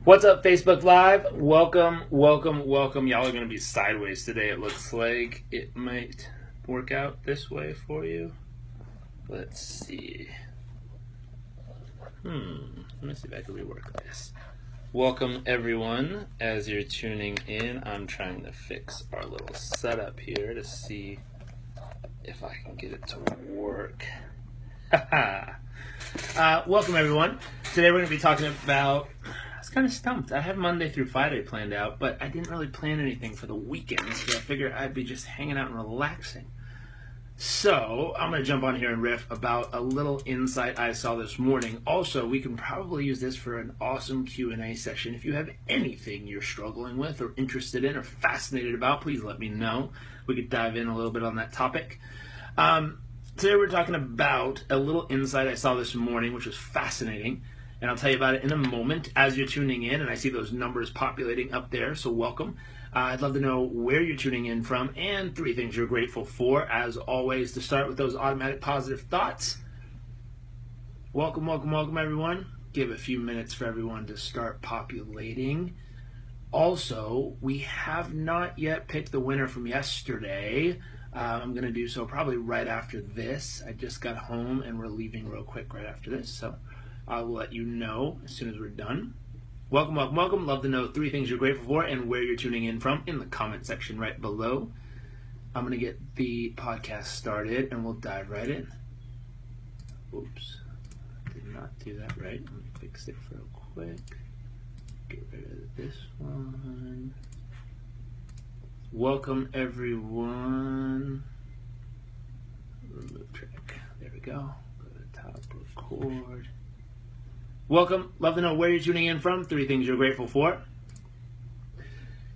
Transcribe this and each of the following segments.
What's up, Facebook Live? Welcome. Y'all are going to be sideways today. It looks like it might work out this way for you. Let's see. Let me see if I can rework this. Welcome, everyone. As you're tuning in, I'm trying to fix our little setup here to see if I can get it to work. Welcome, everyone. Today we're going to be talking about... I was kind of stumped. I have Monday through Friday planned out, but I didn't really plan anything for the weekends, so I figured I'd be just hanging out and relaxing. So I'm going to jump on here and riff about a little insight I saw this morning. Also, we can probably use this for an awesome Q&A session. If you have anything you're struggling with or interested in or fascinated about, please let me know. We could dive in a little bit on that topic. Today we're talking about a little insight I saw this morning, which was fascinating. And I'll tell you about it in a moment as you're tuning in, and I see those numbers populating up there, so welcome. I'd love to know where you're tuning in from and 3 things you're grateful for. As always, to start with those automatic positive thoughts. Welcome, everyone. Give a few minutes for everyone to start populating. Also, we have not yet picked the winner from yesterday. I'm going to do so probably right after this. I just got home, and we're leaving real quick right after this, so I will let you know as soon as we're done. Welcome. Love to know 3 things you're grateful for and where you're tuning in from in the comment section right below. I'm going to get the podcast started and we'll dive right in. Oops. Did not do that right. Let me fix it real quick. Get rid of this one. Welcome, everyone. Remove track. There we go. Go to the top, record. Welcome. Love to know where you're tuning in from. 3 things you're grateful for.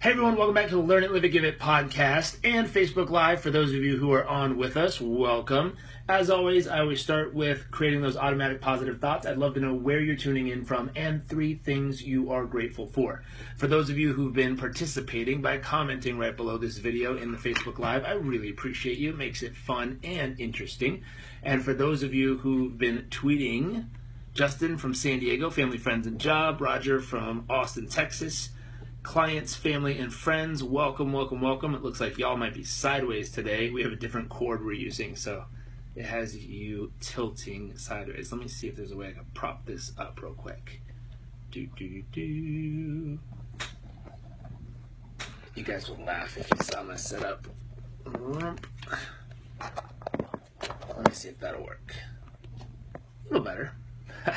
Hey everyone, welcome back to the Learn It, Live It, Give It podcast and Facebook Live. For those of you who are on with us, welcome. As always, I always start with creating those automatic positive thoughts. I'd love to know where you're tuning in from and 3 things you are grateful for. For those of you who've been participating by commenting right below this video in the Facebook Live, I really appreciate you. It makes it fun and interesting. And for those of you who've been tweeting, Justin from San Diego, family, friends, and job. Roger from Austin, Texas. Clients, family, and friends, welcome. It looks like y'all might be sideways today. We have a different cord we're using, so it has you tilting sideways. Let me see if there's a way I can prop this up real quick. You guys would laugh if you saw my setup. Let me see if that'll work. A little better. A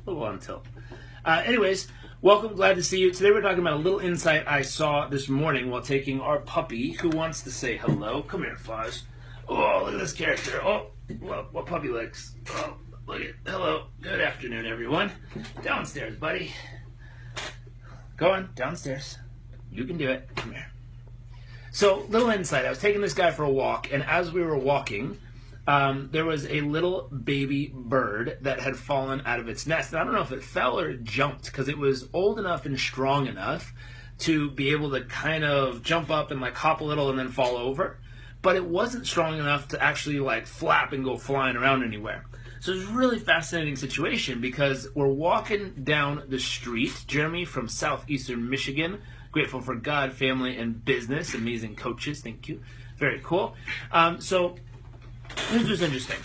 little on tilt. Anyways, welcome. Glad to see you. Today we're talking about a little insight I saw this morning while taking our puppy, who wants to say hello. Come here, Foz. Oh, look at this character. Oh, what puppy licks. Oh, look at. Hello. Good afternoon, everyone. Downstairs, buddy. Go on, downstairs. You can do it. Come here. So, little insight. I was taking this guy for a walk, and as we were walking, there was a little baby bird that had fallen out of its nest. And I don't know if it fell or it jumped, because it was old enough and strong enough to be able to kind of jump up and like hop a little and then fall over. But it wasn't strong enough to actually like flap and go flying around anywhere. So it's a really fascinating situation because we're walking down the street. Jeremy from southeastern Michigan. Grateful for God, family, and business. Amazing coaches. Thank you. Very cool. So this was interesting.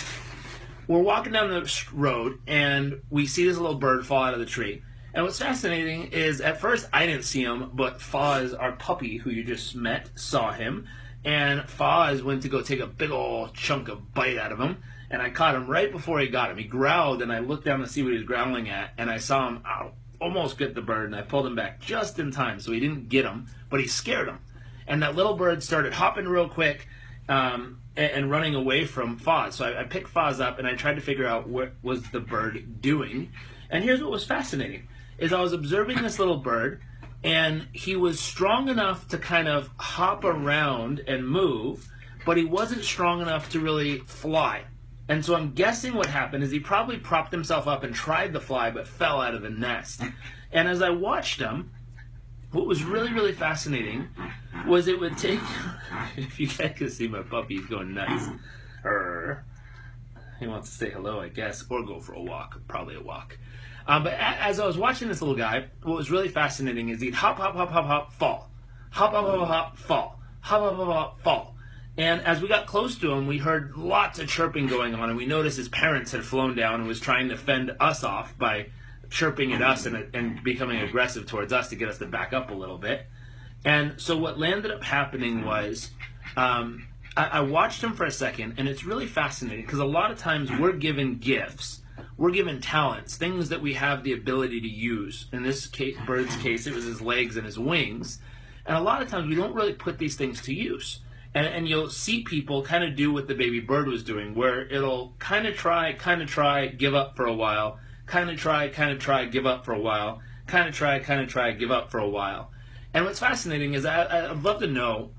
We're walking down the road and we see this little bird fall out of the tree. And what's fascinating is at first I didn't see him, but Foz, our puppy who you just met, saw him. And Foz went to go take a big old chunk of bite out of him. And I caught him right before he got him. He growled and I looked down to see what he was growling at. And I saw him almost get the bird and I pulled him back just in time. So he didn't get him, but he scared him. And that little bird started hopping real quick. And running away from Foz. So I picked Foz up and I tried to figure out what was the bird doing. And here's what was fascinating, is I was observing this little bird and he was strong enough to kind of hop around and move, but he wasn't strong enough to really fly. And so I'm guessing what happened is he probably propped himself up and tried to fly but fell out of the nest. And as I watched him, what was really, really fascinating was it would take, if you guys could see my puppy, he's going nuts. He wants to say hello, I guess, or go for a walk. Probably a walk. But as I was watching this little guy, what was really fascinating is he'd hop, hop, hop, hop, hop, fall. Hop, hop, hop, hop, fall. Hop, hop, hop, hop, fall. And as we got close to him, we heard lots of chirping going on, and we noticed his parents had flown down and was trying to fend us off by chirping at us and becoming aggressive towards us to get us to back up a little bit. And so what landed up happening was I watched him for a second, and it's really fascinating because a lot of times we're given gifts, we're given talents, things that we have the ability to use. In this case, bird's case, it was his legs and his wings. And a lot of times we don't really put these things to use. And you'll see people kind of do what the baby bird was doing, where it'll kind of try, give up for a while, kind of try, give up for a while, kind of try, give up for a while. And what's fascinating is I'd love to know,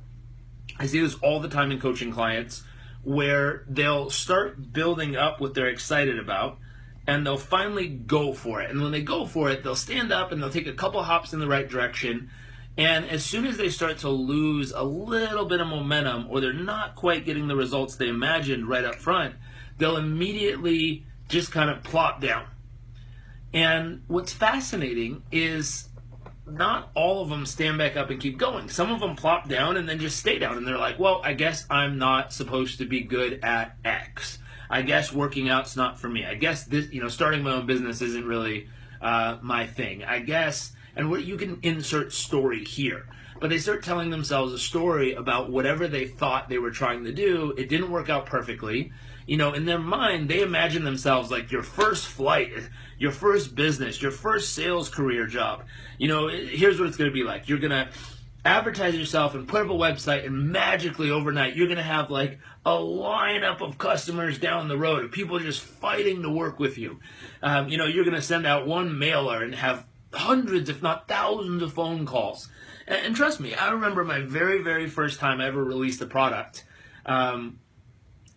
I see this all the time in coaching clients, where they'll start building up what they're excited about, and they'll finally go for it. And when they go for it, they'll stand up and they'll take a couple hops in the right direction. And as soon as they start to lose a little bit of momentum, or they're not quite getting the results they imagined right up front, they'll immediately just kind of plop down. And what's fascinating is not all of them stand back up and keep going. Some of them plop down and then just stay down. And they're like, well, I guess I'm not supposed to be good at X. I guess working out's not for me. I guess this, starting my own business isn't really my thing. I guess, and you can insert story here. But they start telling themselves a story about whatever they thought they were trying to do. It didn't work out perfectly. In their mind, they imagine themselves like your first flight, your first business, your first sales career job. Here's what it's going to be like. You're going to advertise yourself and put up a website, and magically overnight, you're going to have like a lineup of customers down the road, of people just fighting to work with you. You're going to send out one mailer and have hundreds, if not thousands, of phone calls. And trust me, I remember my very, very first time I ever released a product.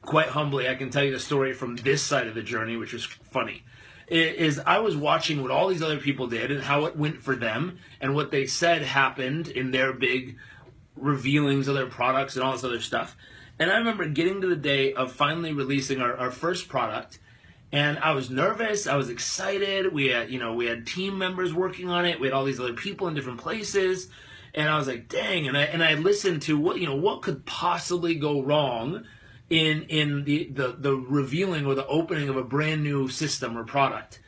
Quite humbly, I can tell you the story from this side of the journey, which is funny. Is I was watching what all these other people did and how it went for them and what they said happened in their big revealings of their products and all this other stuff. And I remember getting to the day of finally releasing our first product, and I was nervous, I was excited. We had team members working on it. We had all these other people in different places, and I was like, dang. And I listened to what could possibly go wrong in the revealing or the opening of a brand new system or product.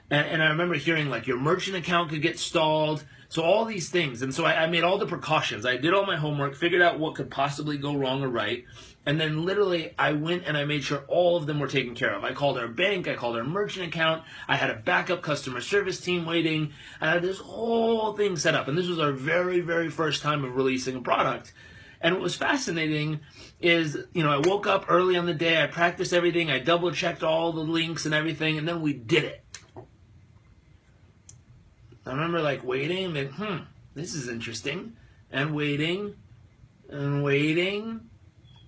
And I remember hearing like your merchant account could get stalled. So all these things. And so I made all the precautions. I did all my homework, figured out what could possibly go wrong or right. And then literally I went and I made sure all of them were taken care of. I called our bank. I called our merchant account. I had a backup customer service team waiting. I had this whole thing set up. And this was our very, very first time of releasing a product. And what was fascinating is, I woke up early on the day. I practiced everything. I double checked all the links and everything. And then we did it. I remember like waiting and this is interesting, and waiting and waiting.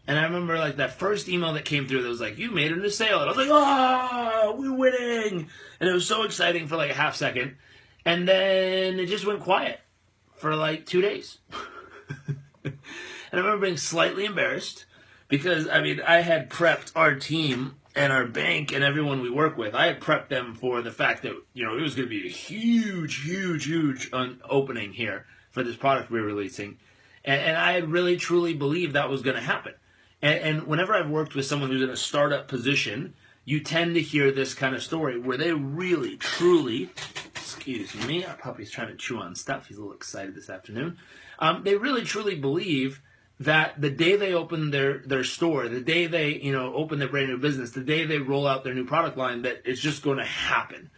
And I remember like that first email that came through that was like, you made a new sale. And I was like, we're winning. And it was so exciting for like a half second. And then it just went quiet for like 2 days. And I remember being slightly embarrassed because, I had prepped our team and our bank and everyone we work with. I had prepped them for the fact that, it was going to be a huge, huge, huge opening here for this product we were releasing. And I had really, truly believed that was going to happen. And whenever I've worked with someone who's in a startup position, you tend to hear this kind of story where they really, truly, excuse me, our puppy's trying to chew on stuff. He's a little excited this afternoon. They really, truly believe that the day they open their store, the day they open their brand new business, the day they roll out their new product line, that it's just going to happen.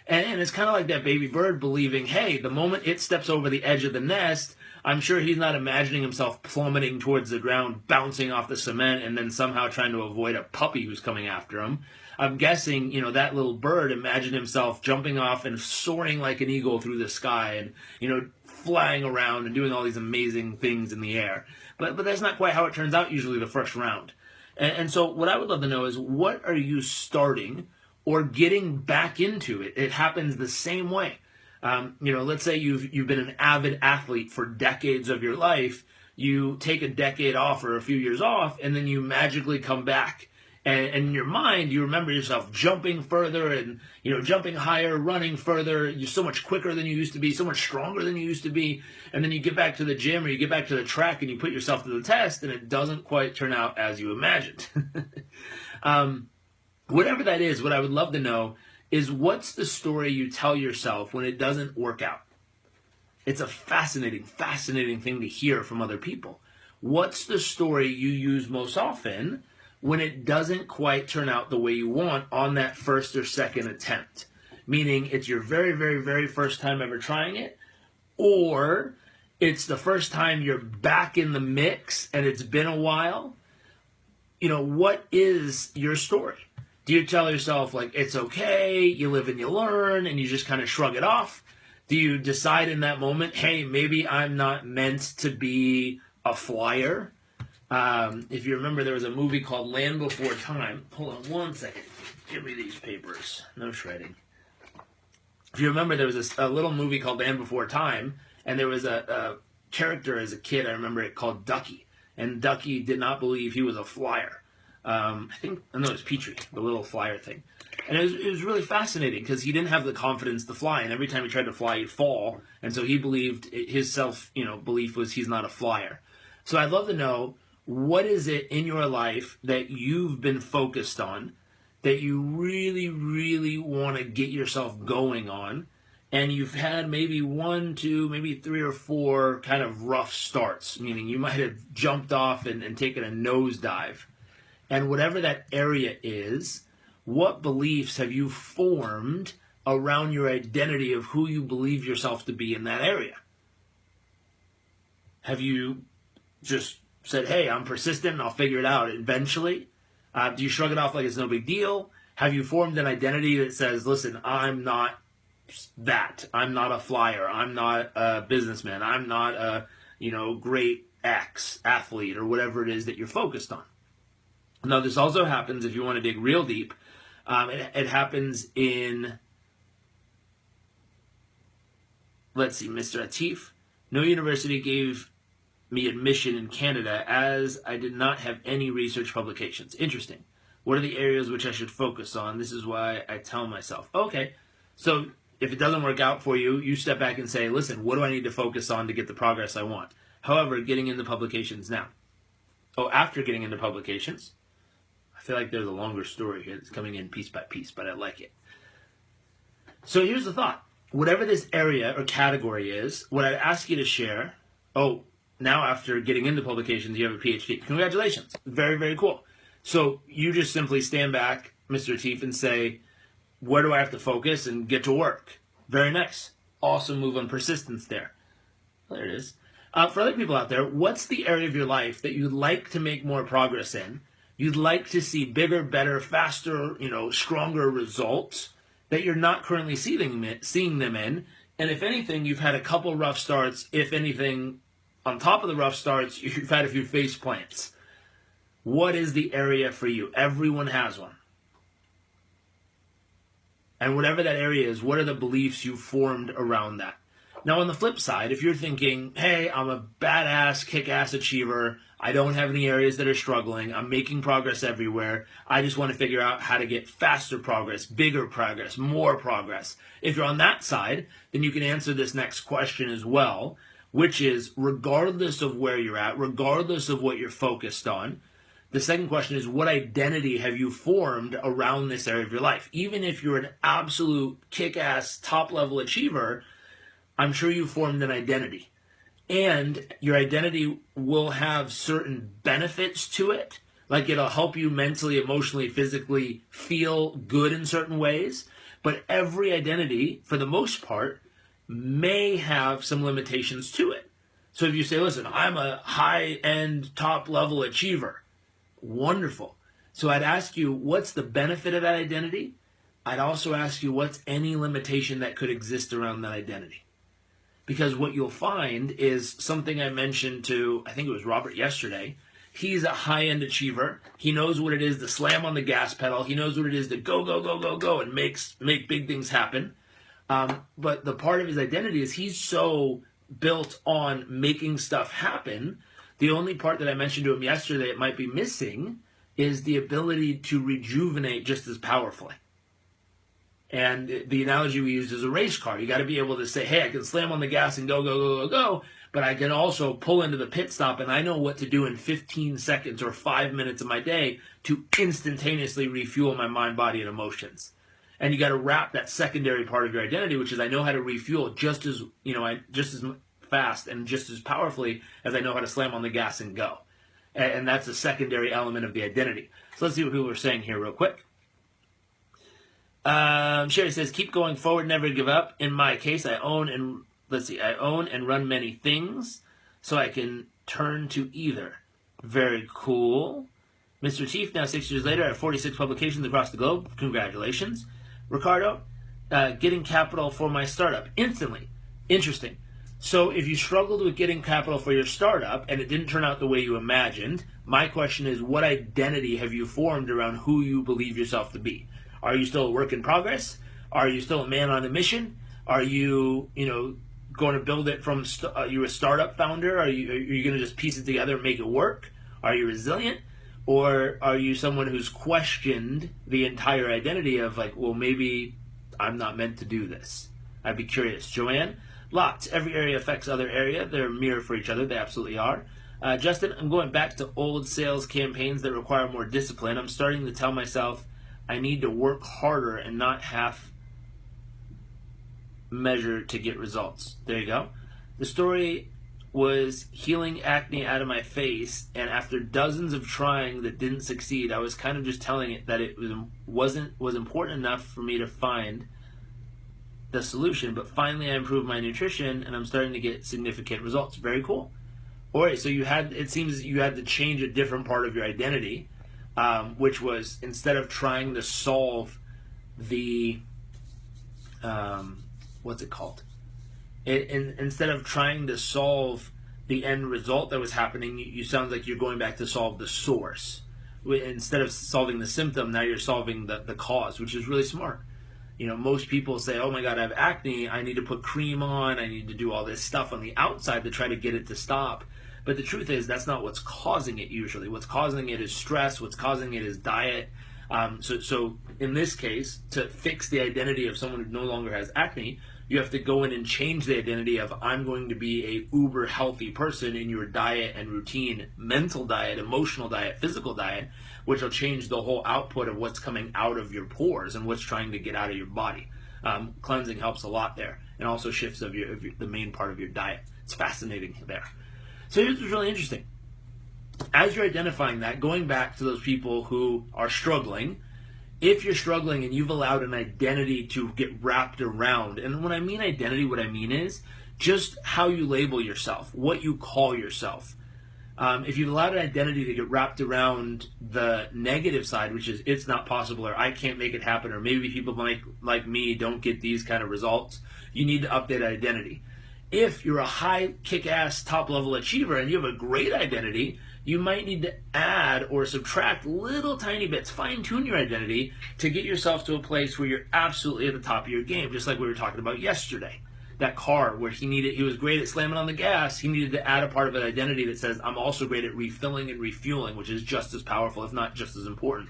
And it's kind of like that baby bird believing, hey, the moment it steps over the edge of the nest, I'm sure he's not imagining himself plummeting towards the ground, bouncing off the cement, and then somehow trying to avoid a puppy who's coming after him. I'm guessing, that little bird imagined himself jumping off and soaring like an eagle through the sky and, flying around and doing all these amazing things in the air. But that's not quite how it turns out usually the first round. And so what I would love to know is, what are you starting or getting back into? It happens the same way. Let's say you've been an avid athlete for decades of your life. You take a decade off or a few years off, and then you magically come back And in your mind, you remember yourself jumping further and, jumping higher, running further. You're so much quicker than you used to be, so much stronger than you used to be. And then you get back to the gym or you get back to the track and you put yourself to the test and it doesn't quite turn out as you imagined. Whatever that is, what I would love to know is what's the story you tell yourself when it doesn't work out? It's a fascinating thing to hear from other people. What's the story you use most often when it doesn't quite turn out the way you want on that first or second attempt? Meaning it's your very, very, very first time ever trying it, or it's the first time you're back in the mix and it's been a while. What is your story? Do you tell yourself, like, it's okay, you live and you learn, and you just kind of shrug it off? Do you decide in that moment, hey, maybe I'm not meant to be a flyer? If you remember, there was a movie called Land Before Time. Hold on one second. Give me these papers. No shredding. If you remember, there was a little movie called Land Before Time, and there was a character as a kid, I remember it, called Ducky. And Ducky did not believe he was a flyer. I think it was Petrie, the little flyer thing. And it was really fascinating because he didn't have the confidence to fly, and every time he tried to fly, he'd fall. And so he believed his belief was he's not a flyer. So I'd love to know, what is it in your life that you've been focused on that you really, really want to get yourself going on, and you've had maybe 1, 2, maybe 3 or 4 kind of rough starts, meaning you might have jumped off and taken a nosedive. And whatever that area is, what beliefs have you formed around your identity of who you believe yourself to be in that area? Have you just said, hey, I'm persistent and I'll figure it out eventually? Do you shrug it off like it's no big deal? Have you formed an identity that says, listen, I'm not that. I'm not a flyer. I'm not a businessman. I'm not a, great X athlete or whatever it is that you're focused on. Now, this also happens, if you want to dig real deep, it happens in, let's see, Mr. Atif. No university gave me admission in Canada as I did not have any research publications. Interesting. What are the areas which I should focus on? This is why I tell myself. Okay, so if it doesn't work out for you, you step back and say, listen, what do I need to focus on to get the progress I want? However, getting into publications now. After getting into publications, I feel like there's a longer story here that's coming in piece by piece, but I like it. So here's the thought. Whatever this area or category is, what I'd ask you to share, now after getting into publications, you have a PhD. Congratulations. Very, very cool. So you just simply stand back, Mr. Atif, and say, where do I have to focus and get to work? Very nice. Awesome move on persistence there. There it is. For other people out there, what's the area of your life that you'd like to make more progress in? You'd like to see bigger, better, faster, stronger results that you're not currently seeing them in. And if anything, you've had a couple rough starts. If anything, on top of the rough starts, you've had a few face plants. What is the area for you? Everyone has one. And whatever that area is, what are the beliefs you formed around that? Now, on the flip side, if you're thinking, hey, I'm a badass, kick-ass achiever, I don't have any areas that are struggling, I'm making progress everywhere, I just want to figure out how to get faster progress, bigger progress, more progress. If you're on that side, then you can answer this next question as well, which is, regardless of where you're at, regardless of what you're focused on, the second question is, what identity have you formed around this area of your life? Even if you're an absolute kick-ass, top-level achiever, I'm sure you formed an identity. And your identity will have certain benefits to it. Like it'll help you mentally, emotionally, physically feel good in certain ways. But every identity, for the most part, may have some limitations to it. So if you say, listen, I'm a high-end, top-level achiever, wonderful. So I'd ask you, what's the benefit of that identity? I'd also ask you, what's any limitation that could exist around that identity? Because what you'll find is something I mentioned to, I think it was Robert yesterday. He's a high-end achiever. He knows what it is to slam on the gas pedal. He knows what it is to go, go, go, go, go, and make big things happen. But the part of his identity is he's so built on making stuff happen. The only part that I mentioned to him yesterday it might be missing is the ability to rejuvenate just as powerfully. And the analogy we use is a race car. You got to be able to say, hey, I can slam on the gas and go, go, go, go, go, but I can also pull into the pit stop and I know what to do in 15 seconds or 5 minutes of my day to instantaneously refuel my mind, body, and emotions. And you got to wrap that secondary part of your identity, which is I know how to refuel just as fast and just as powerfully as I know how to slam on the gas and go. And that's a secondary element of the identity. So let's see what people are saying here real quick. Sherry says, keep going forward, never give up. In my case, I own and run many things, so I can turn to either. Very cool. Mr. Chief, now 6 years later, I have 46 publications across the globe. Congratulations. Ricardo, getting capital for my startup. Instantly. Interesting. So if you struggled with getting capital for your startup and it didn't turn out the way you imagined, my question is, what identity have you formed around who you believe yourself to be? Are you still a work in progress? Are you still a man on a mission? Are you, going to build it from, are you a startup founder? Are you going to just piece it together and make it work? Are you resilient? Or are you someone who's questioned the entire identity of like, well, maybe I'm not meant to do this? I'd be curious. Joanne, lots. Every area affects other area. They're a mirror for each other. They absolutely are. Justin, I'm going back to old sales campaigns that require more discipline. I'm starting to tell myself I need to work harder and not half measure to get results. There you go. The story was healing acne out of my face, and after dozens of trying that didn't succeed, I was kind of just telling it that it was important enough for me to find the solution. But finally I improved my nutrition and I'm starting to get significant results. Very cool. All right, so it seems you had to change a different part of your identity. Which was, instead of trying to solve the, instead of trying to solve the end result that was happening, you sound like you're going back to solve the source. Instead of solving the symptom, now you're solving the cause, which is really smart. Most people say, oh my God, I have acne, I need to put cream on, I need to do all this stuff on the outside to try to get it to stop. But the truth is, that's not what's causing it usually. What's causing it is stress. What's causing it is diet. So in this case, to fix the identity of someone who no longer has acne, you have to go in and change the identity of, I'm going to be a uber healthy person in your diet and routine, mental diet, emotional diet, physical diet, which will change the whole output of what's coming out of your pores and what's trying to get out of your body. Cleansing helps a lot there, and also shifts of the main part of your diet. It's fascinating there. So here's what's really interesting. As you're identifying that, going back to those people who are struggling, if you're struggling and you've allowed an identity to get wrapped around, and when I mean identity, what I mean is just how you label yourself, what you call yourself. If you've allowed an identity to get wrapped around the negative side, which is it's not possible, or I can't make it happen, or maybe people like me don't get these kind of results, you need to update identity. If you're a high kick-ass top-level achiever and you have a great identity, you might need to add or subtract little tiny bits, fine-tune your identity to get yourself to a place where you're absolutely at the top of your game, just like we were talking about yesterday. That car where he was great at slamming on the gas, he needed to add a part of an identity that says, I'm also great at refilling and refueling, which is just as powerful, if not just as important.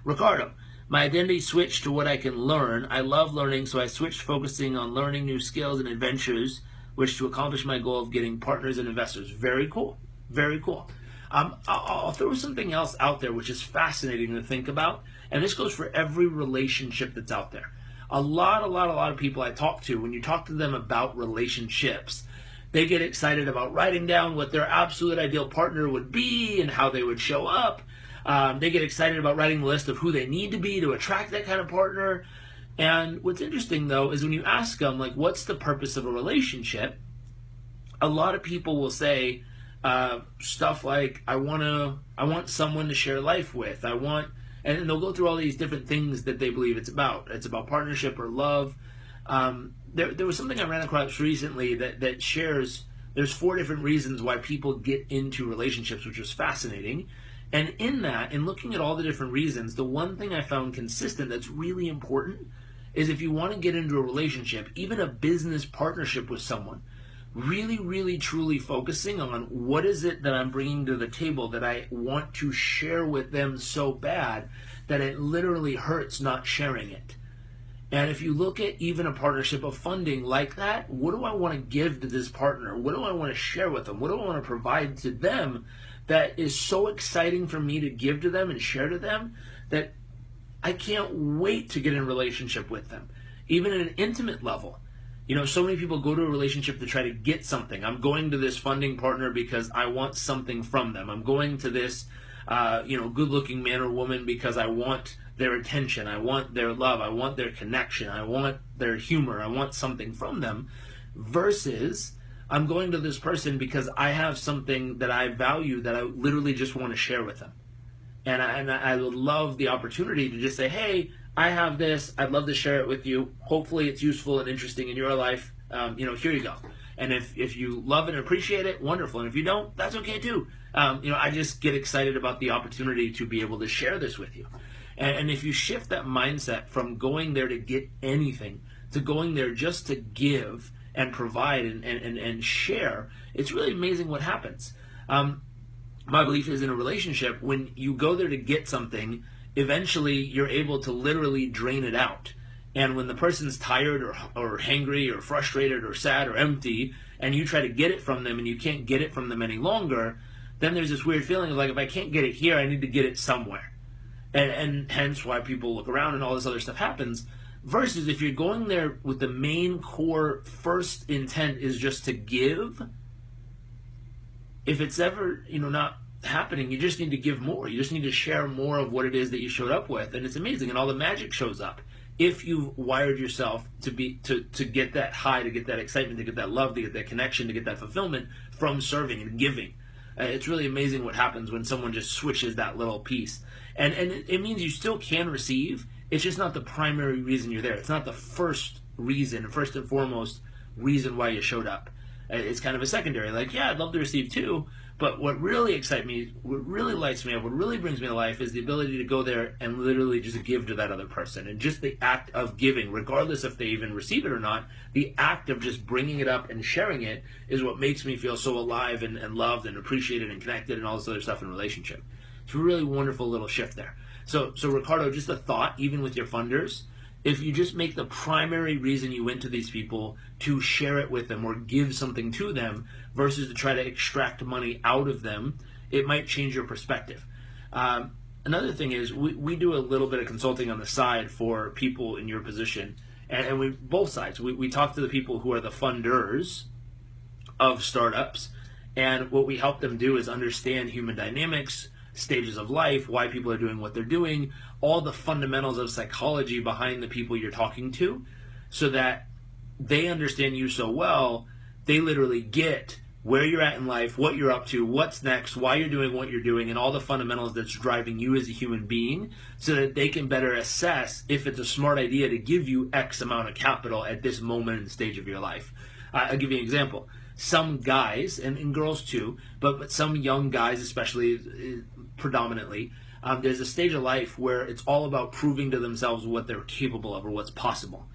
Ricardo, my identity switched to what I can learn. I love learning, so I switched focusing on learning new skills and adventures, which to accomplish my goal of getting partners and investors. Very cool. Very cool. I'll throw something else out there which is fascinating to think about, and this goes for every relationship that's out there. A lot of people I talk to, when you talk to them about relationships, they get excited about writing down what their absolute ideal partner would be and how they would show up. They get excited about writing a list of who they need to be to attract that kind of partner. And what's interesting, though, is when you ask them, like, what's the purpose of a relationship, a lot of people will say stuff like, I want someone to share life with. And they'll go through all these different things that they believe it's about. It's about partnership or love. There was something I ran across recently that shares, there's 4 different reasons why people get into relationships, which was fascinating. And in that, in looking at all the different reasons, the one thing I found consistent that's really important is if you want to get into a relationship, even a business partnership with someone, really, really, truly focusing on what is it that I'm bringing to the table that I want to share with them so bad that it literally hurts not sharing it. And if you look at even a partnership of funding like that, what do I want to give to this partner? What do I want to share with them? What do I want to provide to them that is so exciting for me to give to them and share to them that I can't wait to get in a relationship with them, even at an intimate level. You know, so many people go to a relationship to try to get something. I'm going to this funding partner because I want something from them. I'm going to this, good-looking man or woman because I want their attention. I want their love. I want their connection. I want their humor. I want something from them. Versus, I'm going to this person because I have something that I value that I literally just want to share with them. And I would love the opportunity to just say, hey, I have this. I'd love to share it with you. Hopefully it's useful and interesting in your life. Here you go. And if you love it and appreciate it, wonderful. And if you don't, that's okay too. I just get excited about the opportunity to be able to share this with you. And if you shift that mindset from going there to get anything to going there just to give and provide and share, it's really amazing what happens. My belief is in a relationship, when you go there to get something, eventually you're able to literally drain it out. And when the person's tired or hangry or frustrated or sad or empty, and you try to get it from them and you can't get it from them any longer, then there's this weird feeling of like, if I can't get it here, I need to get it somewhere. And hence why people look around and all this other stuff happens. Versus if you're going there with the main core first intent is just to give, if it's ever, not happening, you just need to give more. You just need to share more of what it is that you showed up with. And it's amazing. And all the magic shows up. If you've wired yourself to get that high, to get that excitement, to get that love, to get that connection, to get that fulfillment from serving and giving. It's really amazing what happens when someone just switches that little piece. And it means you still can receive. It's just not the primary reason you're there. It's not the first and foremost reason why you showed up. It's kind of a secondary, like, yeah, I'd love to receive too, but what really excites me, what really lights me up, what really brings me to life is the ability to go there and literally just give to that other person. And just the act of giving, regardless if they even receive it or not, the act of just bringing it up and sharing it is what makes me feel so alive and loved and appreciated and connected and all this other stuff in a relationship. It's a really wonderful little shift there. So Ricardo, just a thought, even with your funders, if you just make the primary reason you went to these people to share it with them or give something to them versus to try to extract money out of them, it might change your perspective. Another thing is we do a little bit of consulting on the side for people in your position, and we both sides. We talk to the people who are the funders of startups, and what we help them do is understand human dynamics, stages of life, why people are doing what they're doing, all the fundamentals of psychology behind the people you're talking to, so that they understand you so well, they literally get where you're at in life, what you're up to, what's next, why you're doing what you're doing, and all the fundamentals that's driving you as a human being, so that they can better assess if it's a smart idea to give you X amount of capital at this moment and stage of your life. I'll give you an example. Some guys, and girls too, but some young guys especially, predominantly, there's a stage of life where it's all about proving to themselves what they're capable of or what's possible.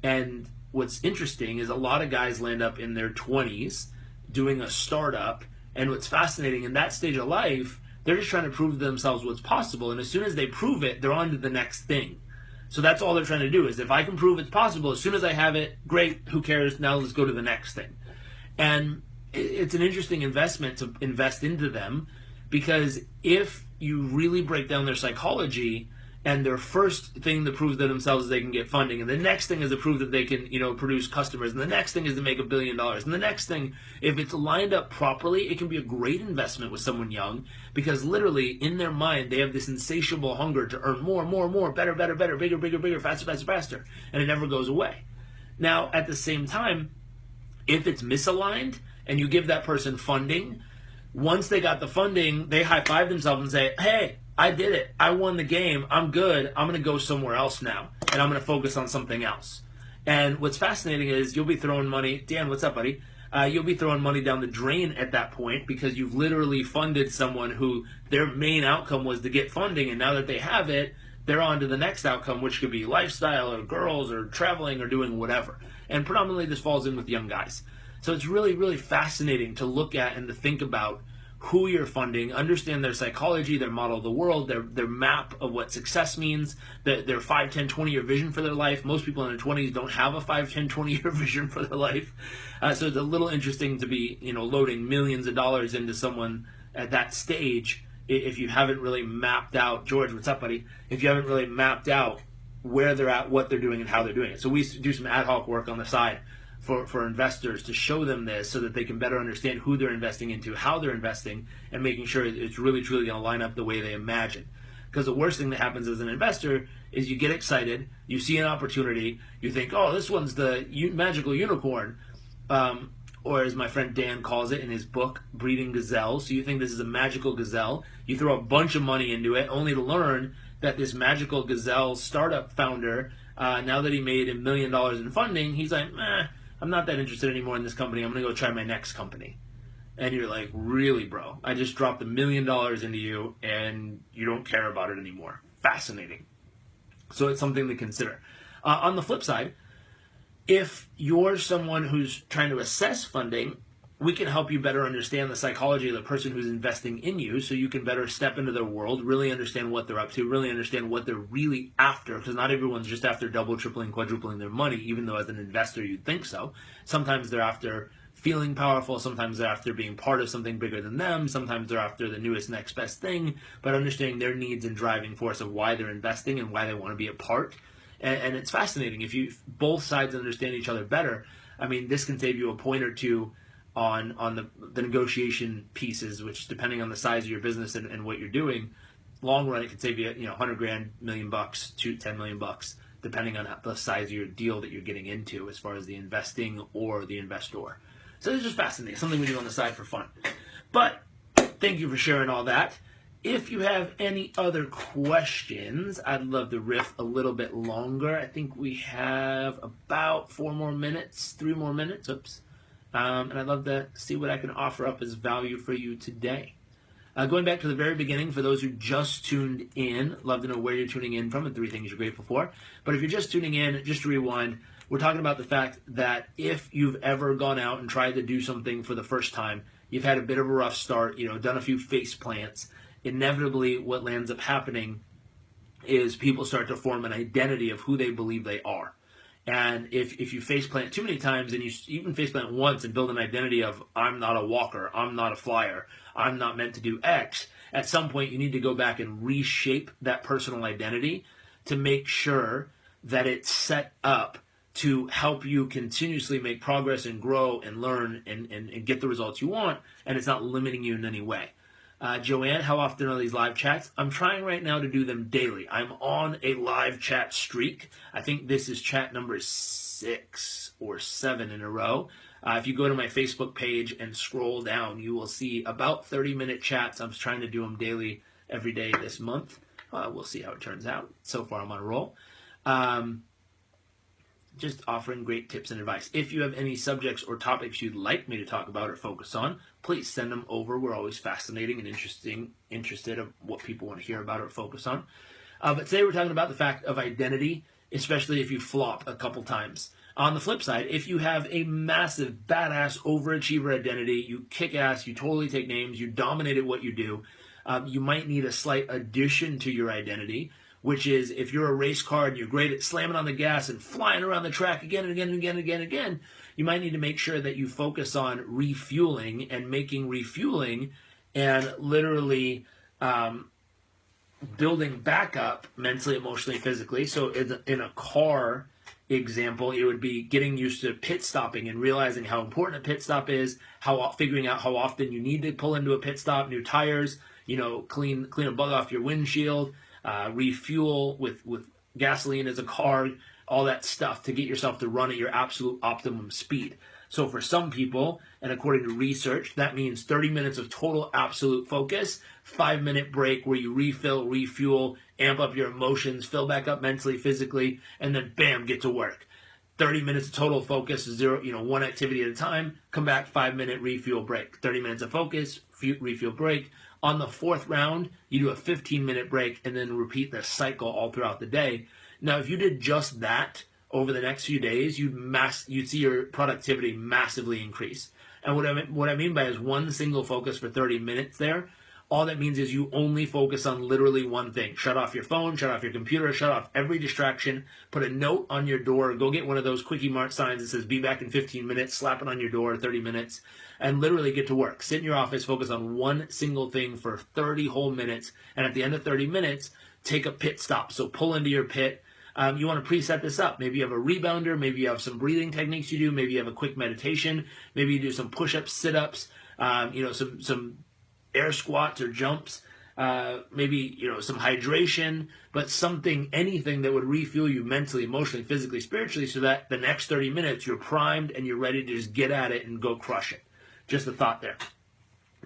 And what's interesting is a lot of guys land up in their 20s doing a startup, and what's fascinating in that stage of life, they're just trying to prove to themselves what's possible, and as soon as they prove it, they're on to the next thing. So that's all they're trying to do, is if I can prove it's possible, as soon as I have it, great, who cares, now let's go to the next thing. And it's an interesting investment to invest into them, because if you really break down their psychology, and their first thing to prove to themselves is they can get funding, and the next thing is to prove that they can, produce customers, and the next thing is to make $1 billion, and the next thing, if it's lined up properly, it can be a great investment with someone young, because literally in their mind they have this insatiable hunger to earn more, better, bigger, faster, and it never goes away. Now, at the same time, if it's misaligned and you give that person funding, once they got the funding, they high-five themselves and say, hey, I did it. I won the game. I'm good. I'm going to go somewhere else now, and I'm going to focus on something else. And what's fascinating is you'll be throwing money. Dan, what's up, buddy? You'll be throwing money down the drain at that point, because you've literally funded someone who their main outcome was to get funding, and now that they have it, they're on to the next outcome, which could be lifestyle or girls or traveling or doing whatever. And predominantly this falls in with young guys. So it's really, really fascinating to look at and to think about who you're funding, understand their psychology, their model of the world, their map of what success means, their 5, 10, 20-year vision for their life. Most people in their 20s don't have a 5, 10, 20-year vision for their life. So it's a little interesting to be, loading millions of dollars into someone at that stage if you haven't really mapped out, George, what's up, buddy? If you haven't really mapped out where they're at, what they're doing, and how they're doing it. So we do some ad hoc work on the side for investors to show them this so that they can better understand who they're investing into, how they're investing, and making sure it's really, truly going to line up the way they imagine. Because the worst thing that happens as an investor is you get excited, you see an opportunity, you think, oh, this one's the magical unicorn, or as my friend Dan calls it in his book, Breeding Gazelles. So you think this is a magical gazelle, you throw a bunch of money into it, only to learn that this magical gazelle startup founder, now that he made $1 million in funding, he's like, I'm not that interested anymore in this company. I'm going to go try my next company. And you're like, really, bro? I just dropped $1 million into you, and you don't care about it anymore. Fascinating. So it's something to consider. On the flip side, if you're someone who's trying to assess funding, we can help you better understand the psychology of the person who's investing in you so you can better step into their world, really understand what they're up to, really understand what they're really after, because not everyone's just after double, tripling, quadrupling their money, even though as an investor you'd think so. Sometimes they're after feeling powerful, sometimes they're after being part of something bigger than them, sometimes they're after the newest next best thing, but understanding their needs and driving force of why they're investing and why they want to be a part. And it's fascinating. If you both sides understand each other better, I mean, this can save you a point or two on the negotiation pieces, which depending on the size of your business and what you're doing, long run it could save you $100,000, $1 million to $10 million, depending on the size of your deal that you're getting into as far as the investing or the investor. So it's just fascinating, something we do on the side for fun. But thank you for sharing all that. If you have any other questions, I'd love to riff a little bit longer. I think we have about 3 more minutes. Oops. And I'd love to see what I can offer up as value for you today. Going back to the very beginning, for those who just tuned in, love to know where you're tuning in from and 3 things you're grateful for. But if you're just tuning in, just to rewind, we're talking about the fact that if you've ever gone out and tried to do something for the first time, you've had a bit of a rough start, done a few face plants, inevitably what ends up happening is people start to form an identity of who they believe they are. And if you faceplant too many times, and you even faceplant once and build an identity of, I'm not a walker, I'm not a flyer, I'm not meant to do X, at some point you need to go back and reshape that personal identity to make sure that it's set up to help you continuously make progress and grow and learn and get the results you want, and it's not limiting you in any way. Joanne, how often are these live chats? I'm trying right now to do them daily. I'm on a live chat streak. I think this is chat number 6 or 7 in a row. If you go to my Facebook page and scroll down, you will see about 30-minute chats. I'm trying to do them daily every day this month. We'll see how it turns out. So far, I'm on a roll. Just offering great tips and advice. If you have any subjects or topics you'd like me to talk about or focus on, please send them over. We're always fascinating and interested of what people want to hear about or focus on. But today we're talking about the fact of identity, especially if you flop a couple times. On the flip side, if you have a massive, badass, overachiever identity, you kick ass, you totally take names, you dominate at what you do, you might need a slight addition to your identity, which is if you're a race car and you're great at slamming on the gas and flying around the track again and again and again and again and again, you might need to make sure that you focus on refueling and making refueling and literally building back up mentally, emotionally, physically. So in a car example, it would be getting used to pit stopping and realizing how important a pit stop is, figuring out how often you need to pull into a pit stop, new tires, clean a bug off your windshield, refuel with gasoline as a car, all that stuff to get yourself to run at your absolute optimum speed. So for some people, and according to research, that means 30 minutes of total absolute focus, 5-minute break where you refuel, amp up your emotions, fill back up mentally, physically, and then bam, get to work. 30 minutes of total focus, one activity at a time, come back, 5-minute refuel break. 30 minutes of focus, refuel break. On the 4th round, you do a 15-minute break and then repeat the cycle all throughout the day. Now, if you did just that over the next few days, you'd see your productivity massively increase. And what I mean by is one single focus for 30 minutes there. All that means is you only focus on literally one thing. Shut off your phone, shut off your computer, shut off every distraction, put a note on your door, go get one of those quickie mart signs that says be back in 15 minutes, slap it on your door, 30 minutes, and literally get to work. Sit in your office, focus on one single thing for 30 whole minutes, and at the end of 30 minutes, take a pit stop. So pull into your pit. You want to preset this up. Maybe you have a rebounder, maybe you have some breathing techniques you do, maybe you have a quick meditation, maybe you do some push-ups, sit-ups, some air squats or jumps, maybe some hydration, but anything that would refuel you mentally, emotionally, physically, spiritually, so that the next 30 minutes you're primed and you're ready to just get at it and go crush it. Just a thought there.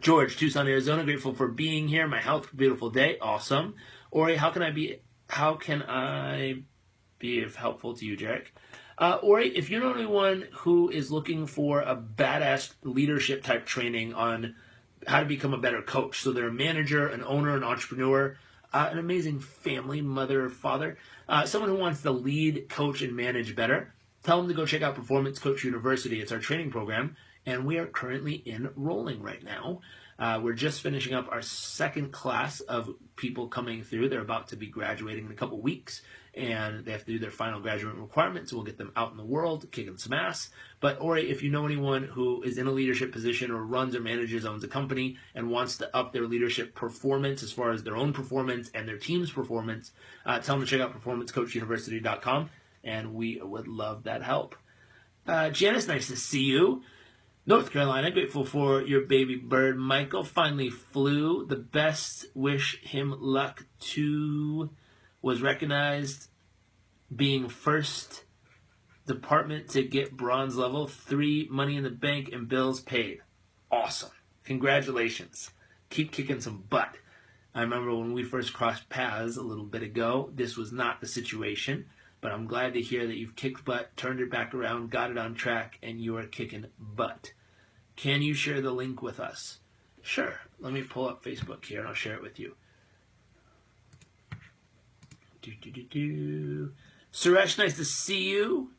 George, Tucson, Arizona, grateful for being here. My health, beautiful day, awesome. Ori, how can I be helpful to you, Jairek? Ori, if you know anyone who is looking for a badass leadership type training on how to become a better coach, so they're a manager, an owner, an entrepreneur, an amazing family, mother, father, someone who wants to lead, coach, and manage better, tell them to go check out Performance Coach University. It's our training program, and we are currently enrolling right now. We're just finishing up our second class of people coming through. They're about to be graduating in a couple weeks, and they have to do their final graduate requirements. We'll get them out in the world, kicking some ass. But Ori, if you know anyone who is in a leadership position or runs or manages, owns a company, and wants to up their leadership performance as far as their own performance and their team's performance, tell them to check out performancecoachuniversity.com, and we would love that help. Janice, nice to see you. North Carolina, grateful for your baby bird. Michael finally flew. The best, wish him luck to, was recognized being first department to get bronze level 3, money in the bank, and bills paid. Awesome. Congratulations. Keep kicking some butt. I remember when we first crossed paths a little bit ago, this was not the situation, but I'm glad to hear that you've kicked butt, turned it back around, got it on track, and you are kicking butt. Can you share the link with us? Sure. Let me pull up Facebook here and I'll share it with you. Suresh, nice to see you.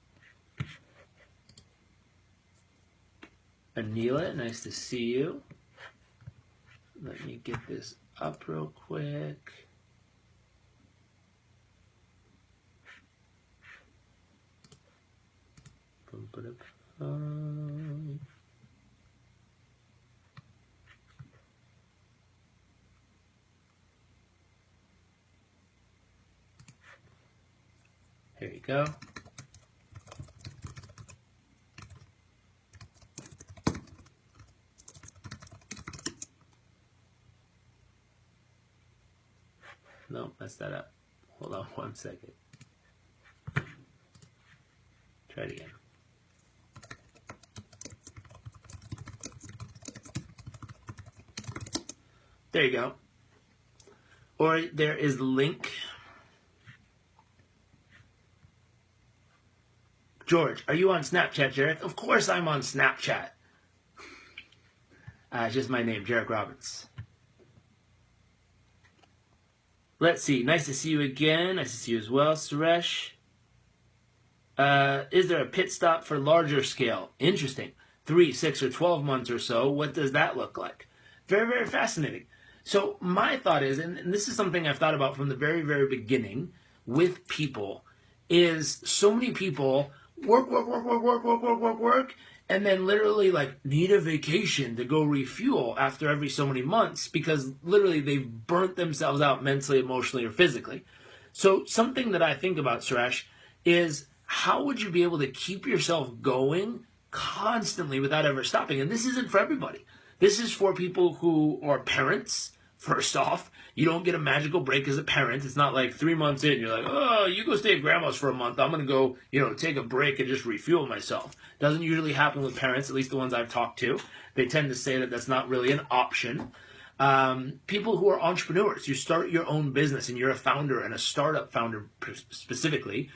Anila, nice to see you. Let me get this up real quick. Here you go. No, messed that up. Hold on one second. Try it again. There you go. Or there is the link. George, are you on Snapchat, Jairek? Of course I'm on Snapchat. It's just my name, Jairek Robbins. Let's see. Nice to see you again. Nice to see you as well, Suresh. Is there a pit stop for larger scale? Interesting. 3, 6, or 12 months or so. What does that look like? Very, very fascinating. So my thought is, and this is something I've thought about from the very, very beginning with people, is so many people work, and then literally need a vacation to go refuel after every so many months because literally they've burnt themselves out mentally, emotionally, or physically. So something that I think about, Suresh, is how would you be able to keep yourself going constantly without ever stopping? And this isn't for everybody. This is for people who are parents. First off, you don't get a magical break as a parent. It's not like 3 months in, you're like, oh, you go stay at grandma's for a month. I'm going to go, take a break and just refuel myself. Doesn't usually happen with parents, at least the ones I've talked to. They tend to say that that's not really an option. People who are entrepreneurs, you start your own business and you're a founder and a startup founder specifically,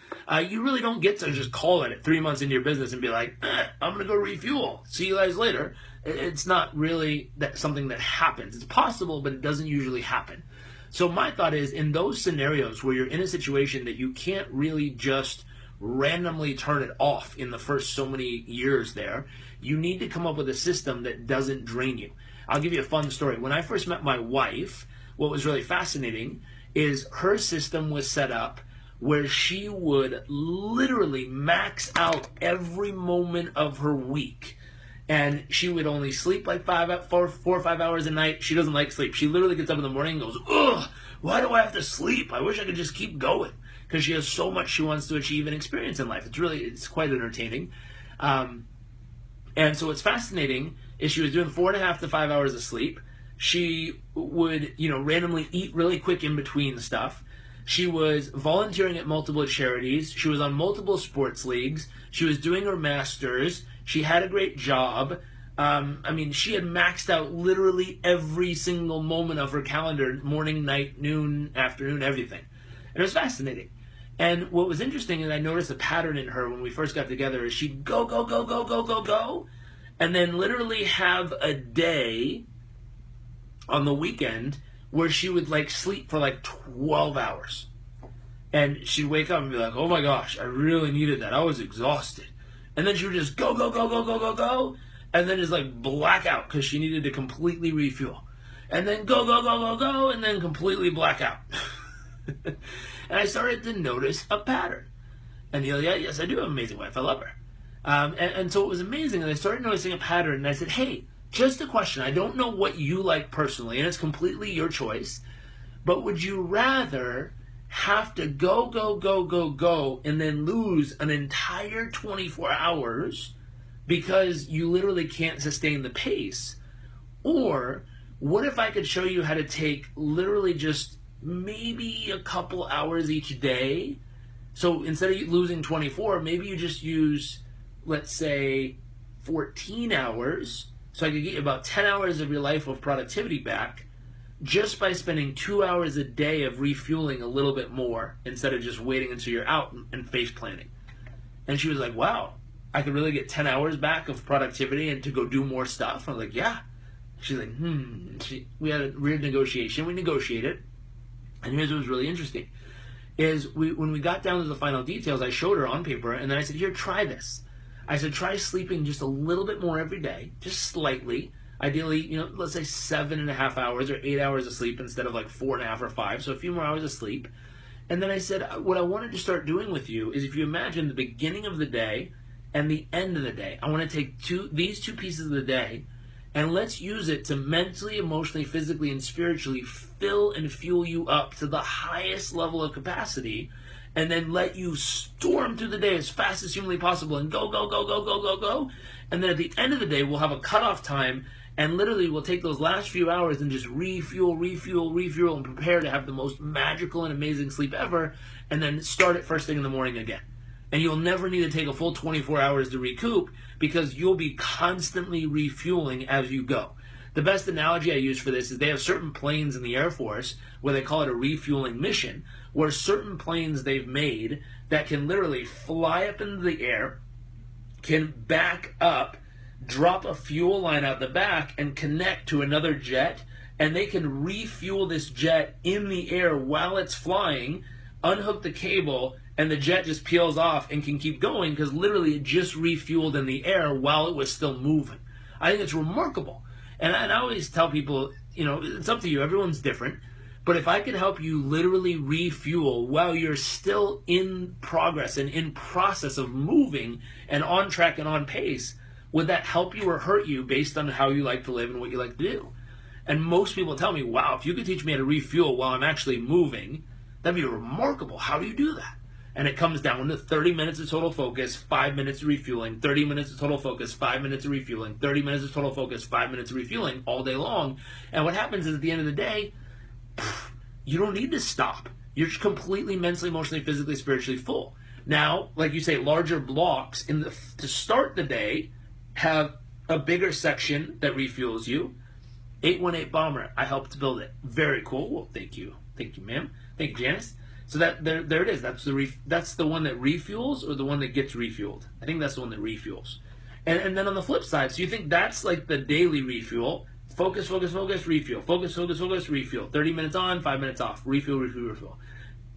you really don't get to just call it 3 months into your business and be like, I'm going to go refuel. See you guys later. It's not really something that happens. It's possible, but it doesn't usually happen. So my thought is, in those scenarios where you're in a situation that you can't really just randomly turn it off in the first so many years there. You need to come up with a system that doesn't drain you. I'll give you a fun story. When I first met my wife, what was really fascinating is her system was set up where she would literally max out every moment of her week. And she would only sleep like 4 or 5 hours a night. She doesn't like sleep. She literally gets up in the morning and goes, ugh, why do I have to sleep? I wish I could just keep going. Because she has so much she wants to achieve and experience in life. It's quite entertaining. And so what's fascinating is she was doing 4.5 to 5 hours of sleep. She would, randomly eat really quick in between stuff. She was volunteering at multiple charities. She was on multiple sports leagues. She was doing her master's. She had a great job. She had maxed out literally every single moment of her calendar, morning, night, noon, afternoon, everything. And it was fascinating. And what was interesting is I noticed a pattern in her when we first got together is she'd go, go, go, go, go, go, go, and then literally have a day on the weekend where she would sleep for 12 hours. And she'd wake up and be like, oh my gosh, I really needed that. I was exhausted. And then she would just go, go, go, go, go, go, go, and then just black out because she needed to completely refuel. And then go, go, go, go, go, and then completely black out. And I started to notice a pattern. And yes, I do have an amazing wife. I love her. And so it was amazing. And I started noticing a pattern. And I said, hey, just a question. I don't know what you like personally, and it's completely your choice. But would you rather have to go, go, go, go, go, and then lose an entire 24 hours because you literally can't sustain the pace? Or what if I could show you how to take literally just maybe a couple hours each day? So instead of losing 24, maybe you just use, let's say, 14 hours. So I could get you about 10 hours of your life of productivity back just by spending 2 hours a day of refueling a little bit more instead of just waiting until you're out and face planning. And she was like, wow, I could really get 10 hours back of productivity and to go do more stuff. I was like, yeah. She's like, we had a weird negotiation. We negotiated. And here's what was really interesting, is when we got down to the final details, I showed her on paper, and then I said, here, try this. I said, try sleeping just a little bit more every day, just slightly. Ideally, let's say 7.5 hours or 8 hours of sleep instead of 4.5 or 5, so a few more hours of sleep. And then I said, what I wanted to start doing with you is if you imagine the beginning of the day and the end of the day, I want to take these two pieces of the day, and let's use it to mentally, emotionally, physically, and spiritually fill and fuel you up to the highest level of capacity, and then let you storm through the day as fast as humanly possible and go, go, go, go, go, go, go. And then at the end of the day, we'll have a cutoff time, and literally we'll take those last few hours and just refuel, and prepare to have the most magical and amazing sleep ever, and then start it first thing in the morning again. And you'll never need to take a full 24 hours to recoup because you'll be constantly refueling as you go. The best analogy I use for this is they have certain planes in the Air Force where they call it a refueling mission, where certain planes they've made that can literally fly up into the air, can back up, drop a fuel line out the back, and connect to another jet, and they can refuel this jet in the air while it's flying, unhook the cable, and the jet just peels off and can keep going because literally it just refueled in the air while it was still moving. I think it's remarkable. And I always tell people, it's up to you. Everyone's different. But if I could help you literally refuel while you're still in progress and in process of moving and on track and on pace, would that help you or hurt you based on how you like to live and what you like to do? And most people tell me, wow, if you could teach me how to refuel while I'm actually moving, that'd be remarkable. How do you do that? And it comes down to 30 minutes of total focus, 5 minutes of refueling, 30 minutes of total focus, 5 minutes of refueling, 30 minutes of total focus, 5 minutes of refueling all day long. And what happens is at the end of the day, you don't need to stop. You're completely mentally, emotionally, physically, spiritually full. Now, like you say, larger blocks to start the day have a bigger section that refuels you. 818 Bomber, I helped to build it. Very cool. Well, thank you. Thank you, ma'am. Thank you, Janice. So there it is. That's the one that refuels or the one that gets refueled. I think that's the one that refuels. And then on the flip side, so you think that's like the daily refuel. Focus, refuel. Focus, refuel. 30 minutes on, 5 minutes off. Refuel.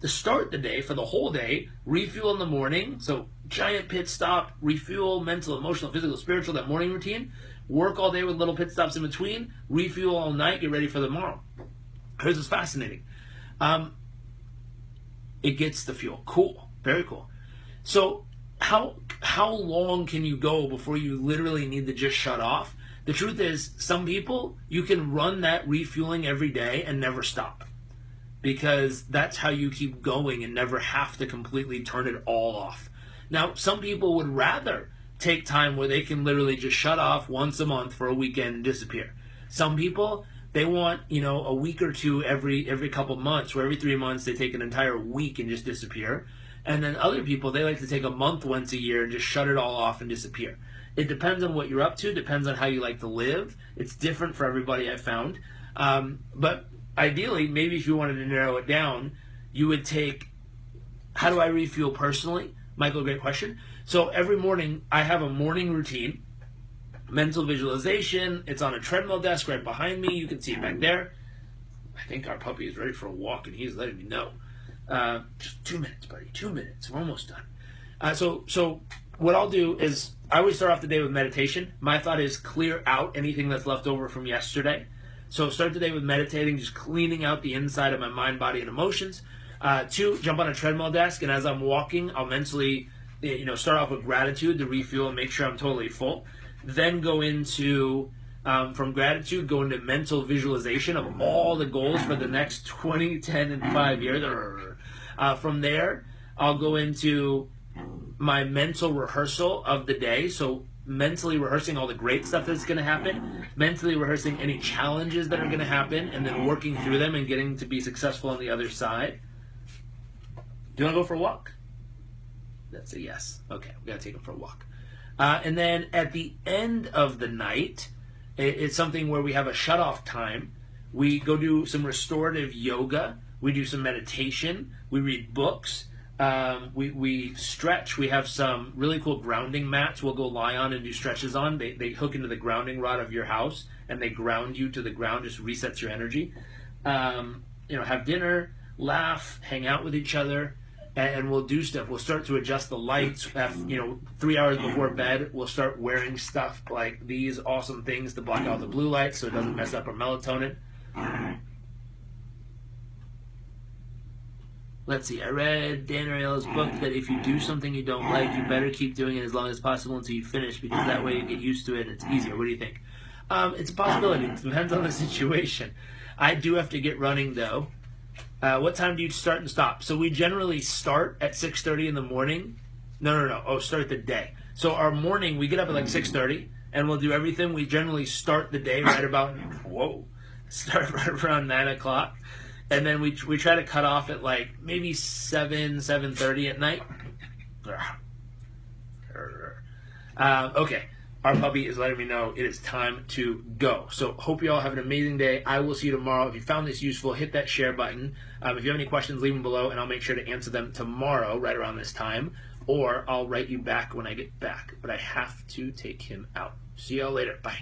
to start the day, for the whole day, refuel in the morning. So giant pit stop, refuel, mental, emotional, physical, spiritual, that morning routine. Work all day with little pit stops in between. Refuel all night, get ready for the tomorrow. Here's what's fascinating. It gets the fuel. Cool. Very cool. So how long can you go before you literally need to just shut off? The truth is, some people, you can run that refueling every day and never stop, because that's how you keep going and never have to completely turn it all off. Now, some people would rather take time where they can literally just shut off once a month for a weekend and disappear. Some people, they want, a week or two every couple months, where every 3 months they take an entire week and just disappear. And then other people, they like to take a month once a year and just shut it all off and disappear. It depends on what you're up to, depends on how you like to live. It's different for everybody, I've found. But ideally, maybe if you wanted to narrow it down, you would take, how do I refuel personally? Michael, great question. So every morning, I have a morning routine, mental visualization. It's on a treadmill desk right behind me. You can see it back there. I think our puppy is ready for a walk, and he's letting me know. Just 2 minutes, buddy. 2 minutes. We're almost done. So what I'll do is I always start off the day with meditation. My thought is clear out anything that's left over from yesterday. So start the day with meditating, just cleaning out the inside of my mind, body, and emotions. 2, jump on a treadmill desk, and as I'm walking, I'll mentally, start off with gratitude to refuel and make sure I'm totally full. Then go into, from gratitude, go into mental visualization of all the goals for the next 20, 10, and 5 years. From there, I'll go into my mental rehearsal of the day. So mentally rehearsing all the great stuff that's going to happen, mentally rehearsing any challenges that are going to happen, and then working through them and getting to be successful on the other side. Do you want to go for a walk? That's a yes. Okay, we got to take him for a walk. And then at the end of the night, it's something where we have a shut-off time. We go do some restorative yoga. We do some meditation. We read books. We stretch. We have some really cool grounding mats we'll go lie on and do stretches on. They hook into the grounding rod of your house, and they ground you to the ground, just resets your energy. Have dinner, laugh, hang out with each other, and we'll do stuff. We'll start to adjust the lights. 3 hours before bed, we'll start wearing stuff like these awesome things to block out the blue light so it doesn't mess up our melatonin. Let's see. I read Dan Ariely's book that if you do something you don't like, you better keep doing it as long as possible until you finish, because that way you get used to it and it's easier. What do you think? It's a possibility. It depends on the situation. I do have to get running, though. What time do you start and stop? So we generally start at 6:30 in the morning. No. Oh, start the day. So our morning, we get up at like 6:30, and we'll do everything. We generally start the day right about, start right around 9 o'clock. And then we try to cut off at like maybe 7:30 at night. Okay. Our puppy is letting me know it is time to go. So hope you all have an amazing day. I will see you tomorrow. If you found this useful, hit that share button. If you have any questions, leave them below, and I'll make sure to answer them tomorrow right around this time. Or I'll write you back when I get back. But I have to take him out. See y'all later. Bye.